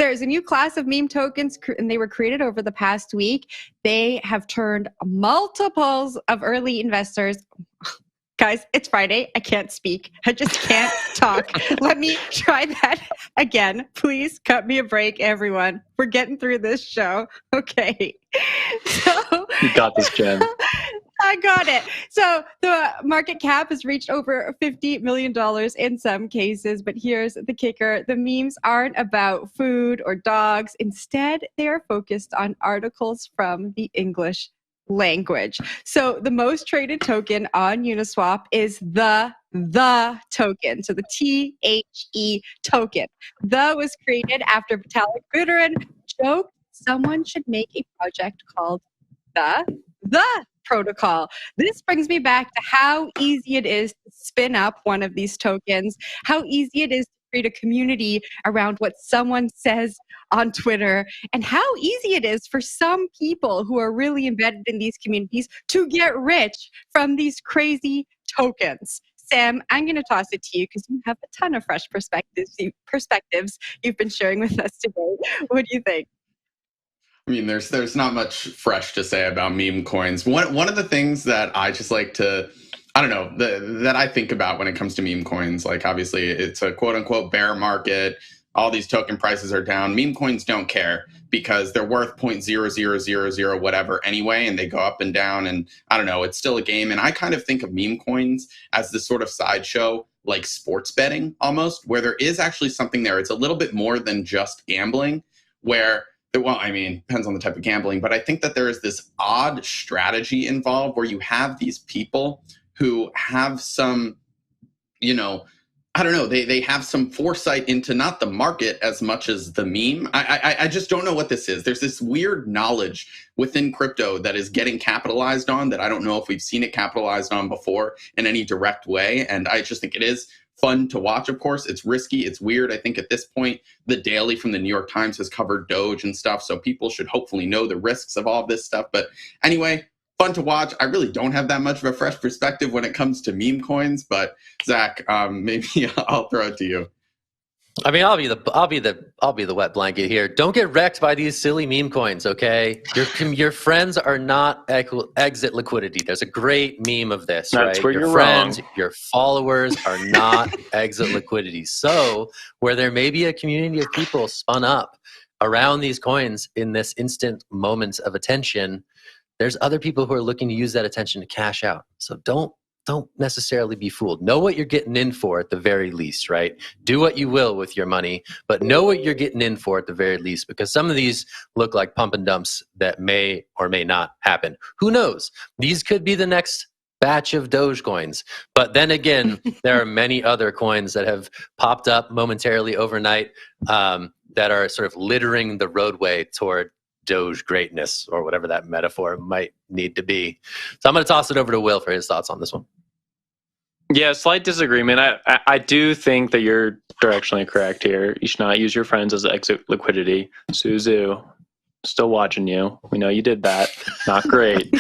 there's a new class of meme tokens, and they were created over the past week. They have turned multiples of early investors. Guys, it's Friday. I can't speak. I just can't talk. Let me try that again. Please cut me a break, everyone. We're getting through this show. Okay. So you got this, Jen. I got it. So the market cap has reached over $50 million in some cases, but here's the kicker. The memes aren't about food or dogs. Instead, they are focused on articles from the English language. So the most traded token on Uniswap is the token. So the THE token. The was created after Vitalik Buterin joked someone should make a project called the protocol. This brings me back to how easy it is to spin up one of these tokens, how easy it is to create a community around what someone says on Twitter, and how easy it is for some people who are really embedded in these communities to get rich from these crazy tokens. Sam, I'm going to toss it to you because you have a ton of fresh perspectives you've been sharing with us today. What do you think? I mean, there's not much fresh to say about meme coins. One of the things that I just like to, I don't know, that I think about when it comes to meme coins, like obviously it's a quote unquote bear market. All these token prices are down. Meme coins don't care because they're worth 0.0000 whatever anyway, and they go up and down. And I don't know, it's still a game. And I kind of think of meme coins as this sort of sideshow, like sports betting almost, where there is actually something there. It's a little bit more than just gambling, where well, I mean, depends on the type of gambling, but I think that there is this odd strategy involved where you have these people who have some, you know, I don't know, they have some foresight into not the market as much as the meme. I just don't know what this is. There's this weird knowledge within crypto that is getting capitalized on that I don't know if we've seen it capitalized on before in any direct way. And I just think it is fun to watch, of course. It's risky. It's weird. I think at this point, the Daily from the New York Times has covered Doge and stuff. So people should hopefully know the risks of all of this stuff. But anyway, fun to watch. I really don't have that much of a fresh perspective when it comes to meme coins. But Zach, maybe I'll throw it to you. I mean, I'll be the wet blanket here. Don't get wrecked by these silly meme coins, okay? Your friends are not exit liquidity. There's a great meme of this, That's right? where Your you're friends, wrong. your followers are not exit liquidity. So, where there may be a community of people spun up around these coins in this instant moment of attention, there's other people who are looking to use that attention to cash out. So don't necessarily be fooled. Know what you're getting in for at the very least, right? Do what you will with your money, but know what you're getting in for at the very least, because some of these look like pump and dumps that may or may not happen. Who knows? These could be the next batch of Dogecoins. But then again, there are many other coins that have popped up momentarily overnight that are sort of littering the roadway toward Doge greatness, or whatever that metaphor might need to be. So I'm going to toss it over to Will for his thoughts on this one. Yeah, slight disagreement. I do think that you're directionally correct here. You should not use your friends as exit liquidity. Suzu, still watching you. We know you did that. Not great.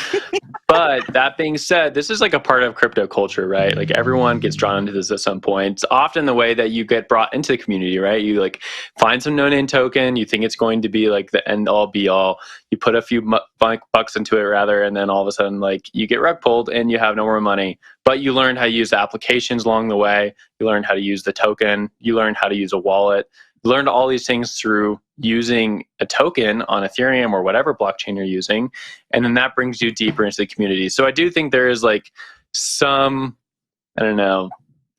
But that being said, this is like a part of crypto culture, right? Like everyone gets drawn into this at some point. It's often the way that you get brought into the community, right? You like find some no-name token. You think it's going to be like the end all be all. You put a few bucks into it rather, and then all of a sudden like you get rug pulled and you have no more money. But you learn how to use the applications along the way. You learn how to use the token. You learn how to use a wallet. You learned all these things through using a token on Ethereum or whatever blockchain you're using. And then that brings you deeper into the community. So I do think there is like some, I don't know,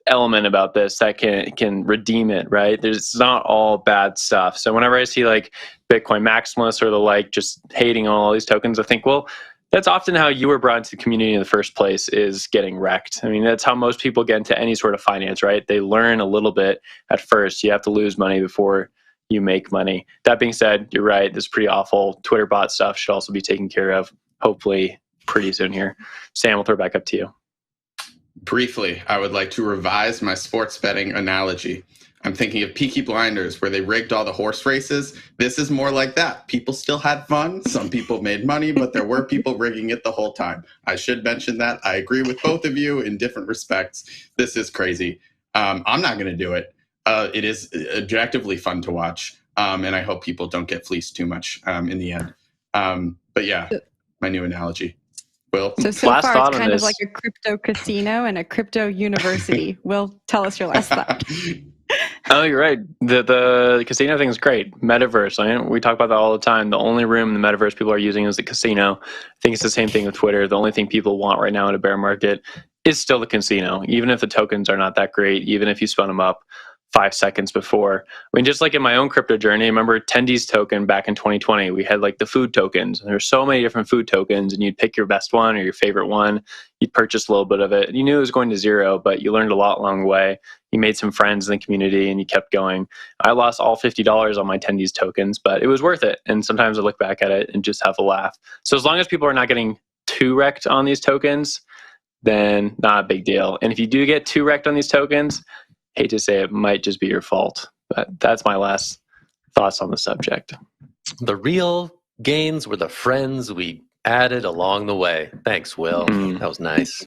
element about this that can redeem it, right? There's not all bad stuff. So whenever I see like Bitcoin maximalists or the like just hating on all these tokens, I think, well, that's often how you were brought into the community in the first place, is getting wrecked. I mean, that's how most people get into any sort of finance, right? They learn a little bit at first. You have to lose money before you make money. That being said, you're right. This is pretty awful. Twitter bot stuff should also be taken care of, hopefully pretty soon here. Sam, we'll throw it back up to you. Briefly, I would like to revise my sports betting analogy. I'm thinking of Peaky Blinders, where they rigged all the horse races. This is more like that. People still had fun. Some people made money, but there were people rigging it the whole time. I should mention that. I agree with both of you in different respects. This is crazy. I'm not going to do it. It is objectively fun to watch. And I hope people don't get fleeced too much in the end. But yeah, my new analogy. Will? So Last far, thought it's on kind of this. like a crypto casino and a crypto university. Will, tell us your last thought. Oh, you're right. The casino thing is great. Metaverse. We talk about that all the time. The only room in the metaverse people are using is the casino. I think it's the same thing with Twitter. The only thing people want right now in a bear market is still the casino, even if the tokens are not that great, even if you spun them up 5 seconds before. I mean, just like in my own crypto journey, I remember Tendy's token back in 2020. We had like the food tokens. There's so many different food tokens, and you'd pick your best one or your favorite one. You'd purchase a little bit of it. You knew it was going to zero, but you learned a lot along the way. You made some friends in the community, and you kept going. I lost all $50 on my Tendy's tokens, but it was worth it. And sometimes I look back at it and just have a laugh. So as long as people are not getting too wrecked on these tokens, then not a big deal. And if you do get too wrecked on these tokens, hate to say it might just be your fault. But that's my last thoughts on the subject. The real gains were the friends we added along the way. Thanks, Will. That was nice.